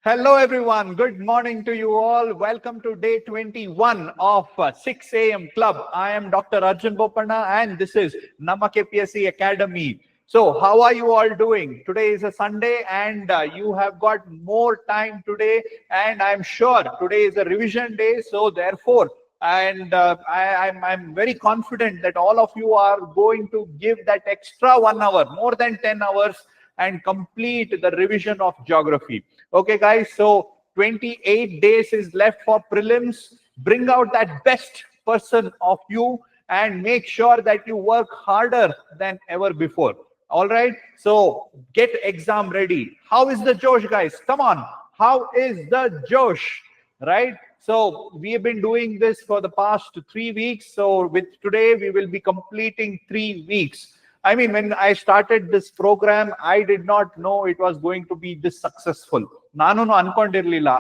Hello everyone, good morning to you all. Welcome to day 21 of 6 a.m. Club. I am Dr. Arjun Bopanna and this is NammaKPSC Academy. So how are you all doing? Today is a Sunday and you have got more time today, and I'm sure today is a revision day. So therefore, I'm very confident that all of you are going to give that extra 1 hour, more than 10 hours, and complete the revision of geography. Okay, guys, so 28 days is left for prelims. Bring out that best person of you and make sure that you work harder than ever before. All right, so get exam ready. How is the Josh, guys? Come on. How is the Josh? Right? So we have been doing this for the past 3 weeks. So with today, we will be completing 3 weeks. I mean, when I started this program, I did not know it was going to be this successful. Nanu ankondirlilla.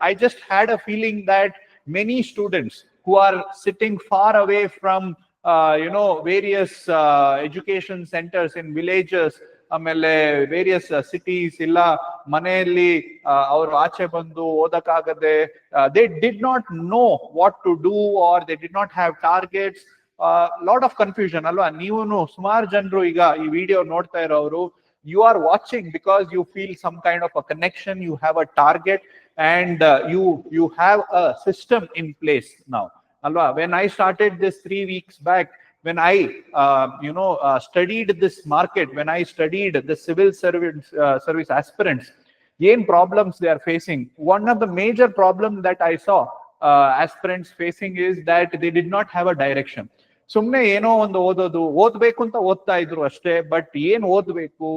I just had a feeling that many students who are sitting far away from various education centers in villages, ಆಮೇಲೆ various cities ಇಲ್ಲ ಮನೆಯಲ್ಲಿ ಅವರು ಆಚೆ ಬಂದು ಓದಕ್ಕಾಗದೆ, they did not know what to do or they did not have targets. Lot of confusion ಅಲ್ವಾ? ನೀವು ಸುಮಾರು ಜನರು ಈಗ ಈ ವಿಡಿಯೋ ನೋಡ್ತಾ ಇರೋರು, you are watching because you feel some kind of a connection, you have a target, and you have a system in place now, alwa. When I started this 3 weeks back, when I studied this market, when I studied the civil service aspirants, yen problems they are facing, one of the major problems that I saw aspirants facing is that they did not have a direction. ಸುಮ್ನೆ ಏನೋ ಒಂದು ಓದ್ಬೇಕು ಅಂತ ಓದ್ತಾ ಇದ್ರು ಅಷ್ಟೇ, but ಏನ್ ಓದ್ಬೇಕು,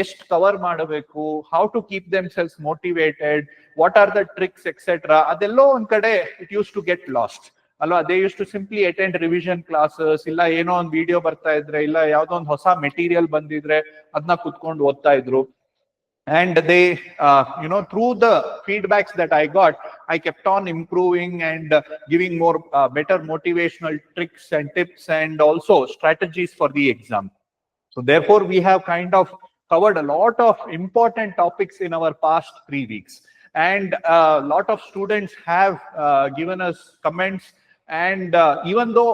ಎಷ್ಟು ಕವರ್ ಮಾಡಬೇಕು, how to keep themselves motivated, what are the tricks etcetera, ಅದೆಲ್ಲೋ ಒಂದ್ ಕಡೆ it used to get lost ಅಲ್ವಾ. They used to simply attend revision classes, ಇಲ್ಲ ಏನೋ ಒಂದು ವಿಡಿಯೋ ಬರ್ತಾ ಇದ್ರೆ, ಇಲ್ಲ ಯಾವ್ದೋ ಒಂದು ಹೊಸ ಮೆಟೀರಿಯಲ್ ಬಂದಿದ್ರೆ ಅದನ್ನ ಕುತ್ಕೊಂಡು ಓದ್ತಾ ಇದ್ರು. And they, through the feedbacks that I got, I kept on improving and giving more better motivational tricks and tips and also strategies for the exam. So therefore, we have kind of covered a lot of important topics in our past 3 weeks. And a lot of students have given us comments. And even though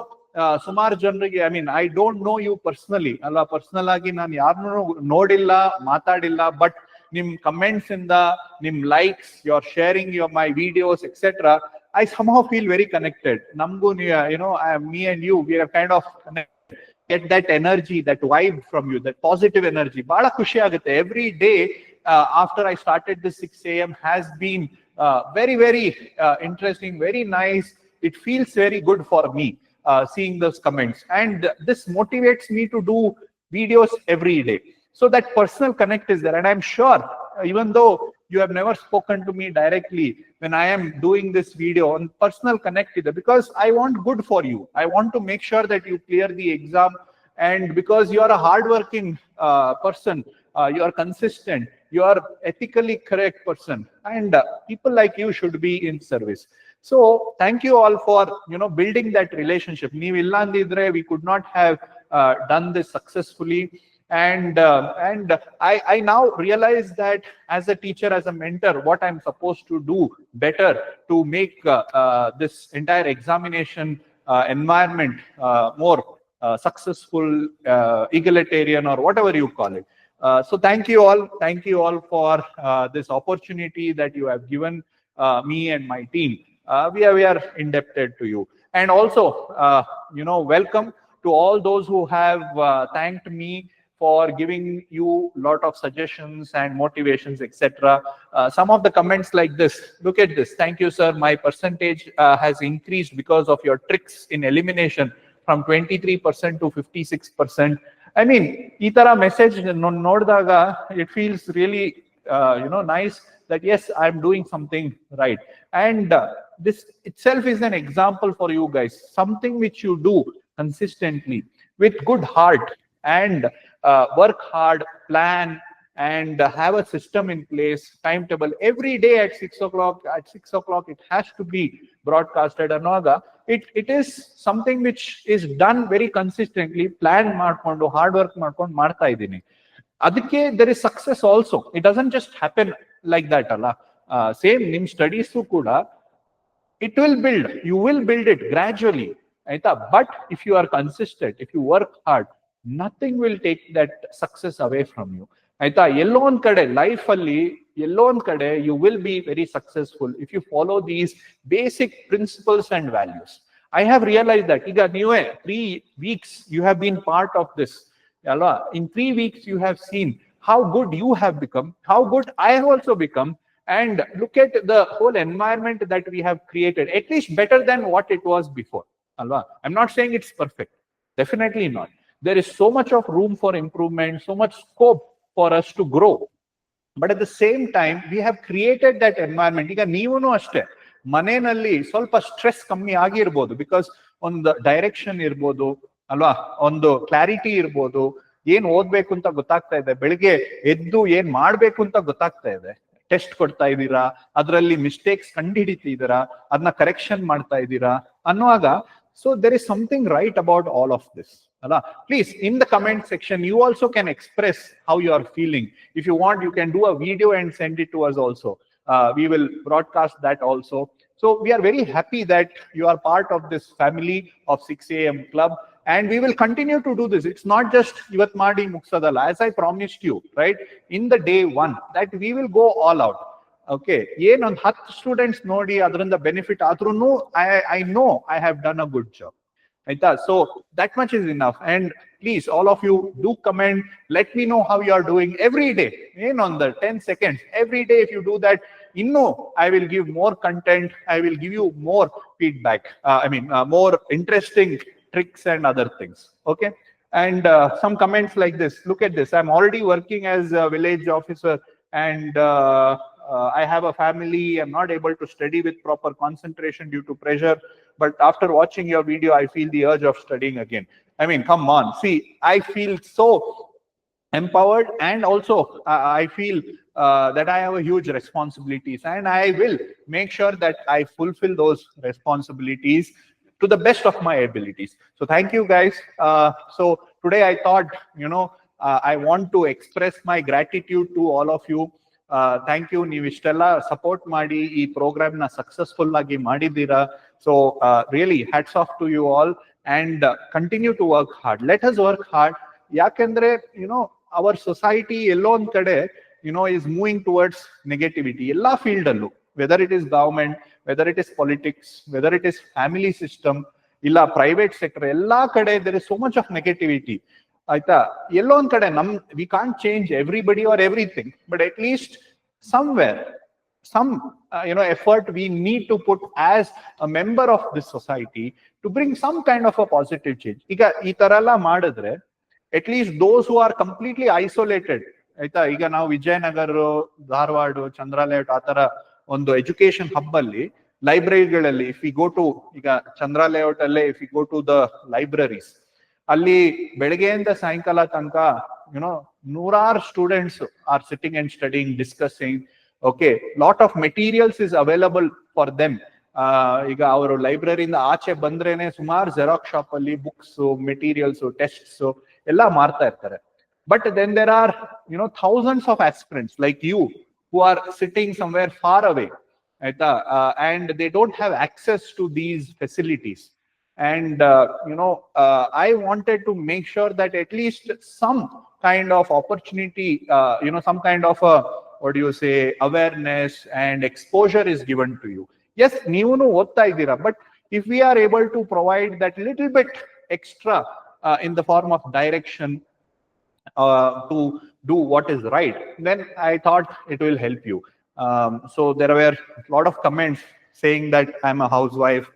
ಸುಮಾರು ಜನರಿಗೆ, I mean, I don't know you personally ಅಲ್ಲ, personal ಆಗಿ ನಾನು ಯಾರನ್ನೂ ನೋಡಿಲ್ಲ, ಮಾತಾಡಿಲ್ಲ, but ನಿಮ್ comments ಇಂದ, ನಿಮ್ likes, you are sharing my videos etcetera, I somehow feel very connected. ನಮಗೂ me and you, we are kind of connected. Get that energy, that vibe from you, that positive energy. ಬಹಳ ಖುಷಿ ಆಗುತ್ತೆ. Every day after I started this 6 a.m. has been very, very interesting, very nice. It feels very good for me seeing those comments, and this motivates me to do videos every day. So that personal connect is there, and I'm sure, even though you have never spoken to me directly, when I am doing this video, on personal connect is there, because I want good for you. I want to make sure that you clear the exam, and because you are a hardworking person, you are consistent, you are ethically correct person, and people like you should be in service. So thank you all for building that relationship. ನೀವು ಇಲ್ಲ ಅಂದಿದ್ರೆ we could not have done this successfully. And I now realize that as a teacher, as a mentor, what I'm supposed to do better to make this entire examination environment more successful, egalitarian, or whatever you call it. So thank you all for this opportunity that you have given me and my team. We are indebted to you. And also, welcome to all those who have thanked me for giving you a lot of suggestions and motivations, etc. Some of the comments like this. Look at this. Thank you, sir. My percentage has increased because of your tricks in elimination from 23% to 56%. I mean, itara message noddaga, it feels really nice that yes, I'm doing something right. And this itself is an example for you guys. Something which you do consistently with good heart and work hard, plan, and have a system in place, timetable every day at 6 o'clock. At 6 o'clock, it has to be broadcasted. Anaga, it is something which is done very consistently, plan ಮಾಡ್ಕೊಂಡು, hard work ಮಾಡ್ಕೊಂಡು ಮಾಡ್ತಾ ಇದ್ದೀನಿ. ಅದಕ್ಕೆ there is success also. It doesn't just happen like that, ಅಲ್ಲ. same nim studies kuda it will build, you will build it gradually, but if you are consistent, if you work hard, nothing will take that success away from you. Yellow on kade life alli, yellow on kade you will be very successful if you follow these basic principles and values. I have realized that iga neewe 3 weeks you have been part of this. In 3 weeks you have seen how good you have become, how good I have also become, and look at the whole environment that we have created, at least better than what it was before. I'm not saying it's perfect, definitely not. There is so much of room for improvement, so much scope for us to grow, but at the same time we have created that environment. ಈಗ ನೀವೂನು ಅಷ್ಟೇ ಮನೆಯಲ್ಲಿ ಸ್ವಲ್ಪ stress ಕಮ್ಮಿ ಆಗಿರ್ಬೋದು, because ಒಂದು direction ಇರ್ಬೋದು ಅಲ್ವಾ, ಒಂದು ಕ್ಲಾರಿಟಿ ಇರ್ಬೋದು, ಏನ್ ಓದ್ಬೇಕು ಅಂತ ಗೊತ್ತಾಗ್ತಾ ಇದೆ, ಬೆಳಿಗ್ಗೆ ಎದ್ದು ಏನ್ ಮಾಡ್ಬೇಕು ಅಂತ ಗೊತ್ತಾಗ್ತಾ ಇದೆ, ಟೆಸ್ಟ್ ಕೊಡ್ತಾ ಇದ್ದೀರಾ, ಅದರಲ್ಲಿ ಮಿಸ್ಟೇಕ್ಸ್ ಕಂಡುಹಿಡಿತಿದ್ದೀರಾ, ಅದನ್ನ ಕರೆಕ್ಷನ್ ಮಾಡ್ತಾ ಇದ್ದೀರಾ ಅನ್ನುವಾಗ, so there is something right about all of this. Please, in the comment section, you also can express how you are feeling. If you want, you can do a video and send it to us also. We will broadcast that also. So we are very happy that you are part of this family of 6 a.m. club, and we will continue to do this. It's not just ivat ಮಾಡಿ ಮುಗ್ಸೋದಲ್ಲ, as I promised you, right, in the day one, that we will go all out. Okay, ಏನೊಂದು 10 students ನೋಡಿ ಅದರಿಂದ benefit ಆದ್ರೂ I know I have done a good job. So that much is enough. And please, all of you, do comment, let me know how you are doing every day, on the 10 seconds every day. If you do that, I will give more content, I will give you more feedback, more interesting tricks and other things. Okay, and some comments like this. Look at this: I'm already working as a village officer, and I have a family. I'm not able to study with proper concentration due to pressure, but after watching your video I feel the urge of studying again. Come on, see, I feel so empowered, and also I feel that I have a huge responsibilities, and I will make sure that I fulfill those responsibilities to the best of my abilities. So thank you guys. So today I thought, I want to express my gratitude to all of you. Thank you, ನೀವು ಇಷ್ಟೆಲ್ಲ support ಮಾಡಿ ಈ program ನ successful ಆಗಿ ಮಾಡಿದ್ದೀರಾ. So really hats off to you all, and continue to work hard. Let us work hard. ಯಾಕಂದ್ರೆ our society ಎಲ್ಲೋ ಒಂದ್ ಕಡೆ is moving towards negativity. ಎಲ್ಲಾ ಫೀಲ್ಡ್ ಅಲ್ಲೂ, whether it is government, whether it is politics, whether it is family system, ಇಲ್ಲ private sector, ಎಲ್ಲಾ ಕಡೆ there is so much of negativity. ಎಲ್ಲೋ ಒಂದ್ ಕಡೆ we can't change everybody or everything, but at least somewhere some effort we need to put as a member of this society to bring some kind of a positive change. ಈಗ ಈ ತರ ಎಲ್ಲ ಮಾಡಿದ್ರೆ at least those who are completely isolated, ಈಗ ನಾವು ವಿಜಯನಗರ, ಧಾರವಾಡ, ಚಂದ್ರಾಲಯ ಆ ತರ ಒಂದು ಎಜುಕೇಶನ್ ಹಬ್ ಅಲ್ಲಿ, ಲೈಬ್ರರಿಗಳಲ್ಲಿ, if we go to ಈಗ ಚಂದ್ರಾಲಯ ಅಲ್ಲೇ if we go to the libraries, ಅಲ್ಲಿ ಬೆಳಗ್ಗೆಯಿಂದ ಸಾಯಂಕಾಲ ತನಕ ನೂರಾರು students are sitting and studying, discussing. Okay, lot of materials is available for them. ಈಗ ಅವರು ಲೈಬ್ರರಿಯಿಂದ ಆಚೆ ಬಂದ್ರೇನೆ ಸುಮಾರು ಜೆರಾಕ್ಸ್ ಶಾಪ್ ಅಲ್ಲಿ ಬುಕ್ಸ್, ಮೆಟೀರಿಯಲ್ಸ್, ಟೆಸ್ಟ್ಸ್ ಎಲ್ಲ ಮಾರ್ತಾ ಇರ್ತಾರೆ. But then there are thousands of aspirants like you who are sitting somewhere far away, and they don't have access to these facilities. And I wanted to make sure that at least some kind of opportunity, some kind of a, what do you say, awareness and exposure is given to you. Yes, neevunu otta idira, but if we are able to provide that little bit extra in the form of direction to do what is right, then I thought it will help you. So there were a lot of comments saying that I'm a housewife,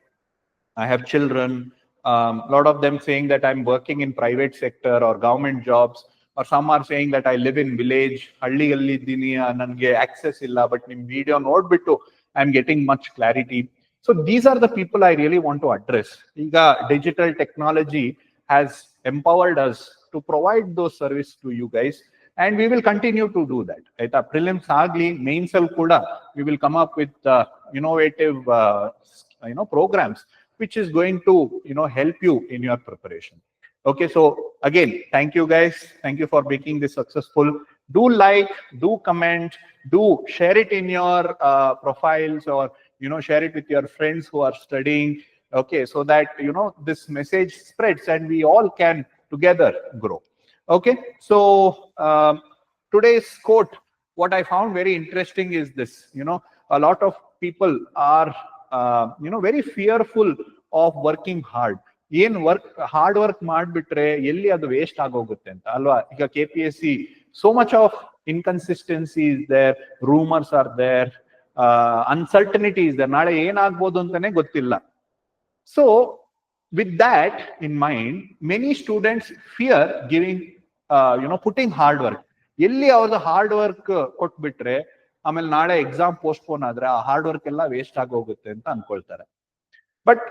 I have children, a lot of them saying that I'm working in private sector or government jobs, or some are saying that I live in village, halli alli iddini, nange access illa, but nim video nodbittu I'm getting much clarity. So these are the people I really want to address. Iga digital technology has empowered us to provide those service to you guys, and we will continue to do that. Prelims agli, mains al kuda we will come up with innovative programs which is going to help you in your preparation. Okay, so again, thank you guys, thank you for making this successful. Do like, do comment, do share it in your profiles, or share it with your friends who are studying. Okay, so that this message spreads and we all can together grow. Okay, so today's quote, what I found very interesting is this. A lot of people are very fearful of working hard. Hard work ಮಾಡ್ಬಿಟ್ರೆ ಎಲ್ಲಿ ಅದು waste ಆಗೋಗುತ್ತೆ ಅಂತ ಅಲ್ವಾ. ಈಗ KPSC, so much of inconsistency is there, rumors are there, uncertainty is there. ನಾಳೆ ಏನಾಗ್ಬೋದು ಅಂತಾನೆ ಗೊತ್ತಿಲ್ಲ. So with that in mind, many students fear giving putting hard work. ಎಲ್ಲಿ ಅವ್ರದ್ದು ಹಾರ್ಡ್ ವರ್ಕ್ ಕೊಟ್ಬಿಟ್ರೆ ಆಮೇಲೆ ನಾಳೆ ಎಕ್ಸಾಮ್ ಪೋಸ್ಟ್ಪೋನ್ ಆದ್ರೆ ಆ ಹಾರ್ಡ್ ವರ್ಕ್ ಎಲ್ಲ ವೇಸ್ಟ್ ಆಗೋಗುತ್ತೆ ಅಂತ ಅನ್ಕೊಳ್ತಾರೆ. But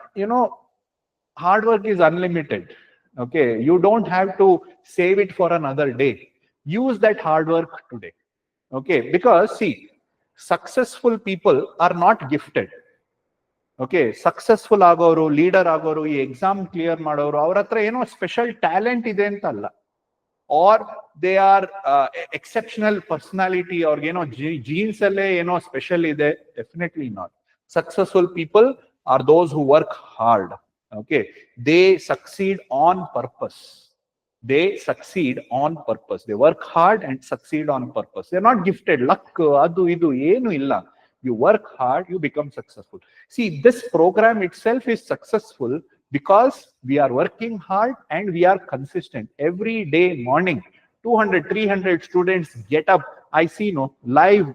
hard work is unlimited. Okay, you don't have to save it for another day. Use that hard work today. Okay, because see, successful people are not gifted. Okay, successful agoru, leader agoru, ee exam clear madoru avರ ಹತ್ರ ಏನೋ special talent ಇದೆ ಅಂತ ಅಲ್ಲ, or they are exceptional personality, ಅವ್ರಿಗೇನೋ genes ಅಲ್ಲೇ ಏನೋ special ಇದೆ. Definitely not. Successful people are those who work hard. Okay, they succeed on purpose. They succeed on purpose. They work hard and succeed on purpose. They're not gifted. Luck, adu idu enu illa. You work hard, you become successful. See, this program itself is successful because we are working hard and we are consistent. Every day morning, 200, 300 students get up. I see live,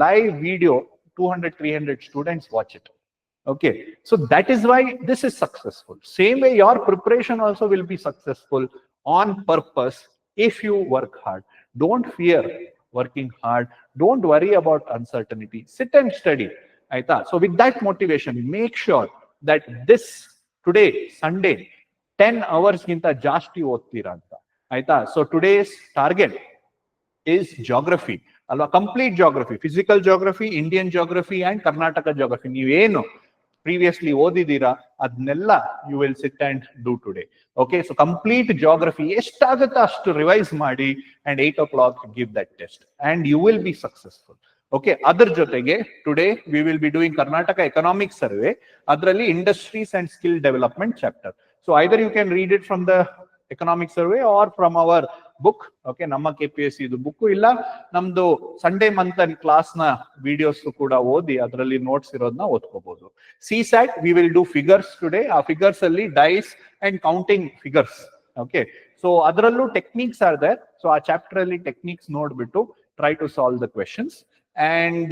live video, 200, 300 students watch it. Okay, so that is why this is successful. Same way your preparation also will be successful on purpose if you work hard. Don't fear working hard. Don't worry about uncertainty. Sit and study. Aita. So with that motivation, make sure that this today, Sunday, 10 hours ginta jaasti oddtira anta. Aita. So today's target is geography. Complete geography, physical geography, Indian geography and Karnataka geography. ನೀವೇನು previously ಓದಿದೀರಾ ಅದನ್ನೆಲ್ಲ you will sit and do today. Okay, so complete geography ಎಷ್ಟಾಗುತ್ತೋ ಅಷ್ಟು revise ಮಾಡಿ and 8 o'clock give that test and you will be successful. Okay, ಅದರ ಜೊತೆಗೆ today we will be doing Karnataka economic survey, ಅದರಲ್ಲಿ industries and skill development chapter. So either you can read it from the economic survey or from our book. Okay, NammaKPSC ಇದು book ಇಲ್ಲ, ನಮ್ದು Sunday month and class ನ videos ಕೂಡ ಓದಿ ಅದರಲ್ಲಿ notes ಇರೋದನ್ನ ಓದ್ಕೋಬಹುದು. CSAT we will do figures today. ಆ ಫಿಗರ್ಸ್ ಅಲ್ಲಿ dice and counting figures. Okay, so ಅದರಲ್ಲೂ ಟೆಕ್ನಿಕ್ಸ್ ಆರ್ ದೇರ್. ಸೊ ಆ ಚಾಪ್ಟರ್ ಅಲ್ಲಿ ಟೆಕ್ನಿಕ್ಸ್ ನೋಡ್ಬಿಟ್ಟು try to solve the questions. And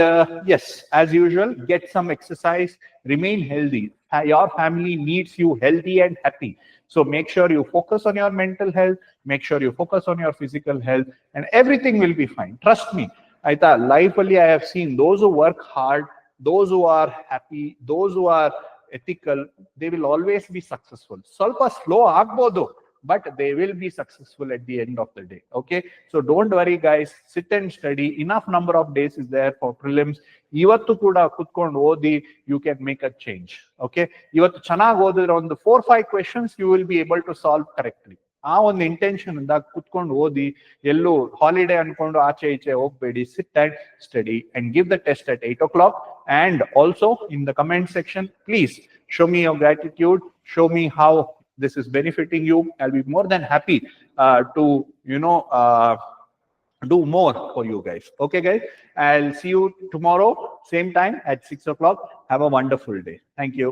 yes, as usual, get some exercise, remain healthy. Your family needs you healthy and happy. So make sure you focus on your mental health, make sure you focus on your physical health, and everything will be fine. Trust me. Aita, life only I have seen those who work hard, those who are happy, those who are ethical, they will always be successful. ಸ್ವಲ್ಪ slow ಆಗ್ಬೋದು, but they will be successful at the end of the day. Okay, so don't worry guys, sit and study. Enough number of days is there for prelims. Ivattu kuda kutkondu odi, you can make a change. Okay, ivattu chanagi odidre ಒಂದು 4-5 questions you will be able to solve correctly. ಆ ಒಂದು intention ಇಂದ ಕುತ್ಕೊಂಡು ಓದಿ, ಎಲ್ಲೂ holiday ಅನ್ಕೊಂಡು ಆಚೆ ಈಚೆ ಹೋಗ್ಬೇಡಿ. Sit and study and give the test at 8 o'clock. And also in the comment section, please show me your gratitude, show me how this is benefiting you. I'll be more than happy to do more for you guys. Okay guys, I'll see you tomorrow same time at 6 o'clock. Have a wonderful day. Thank you.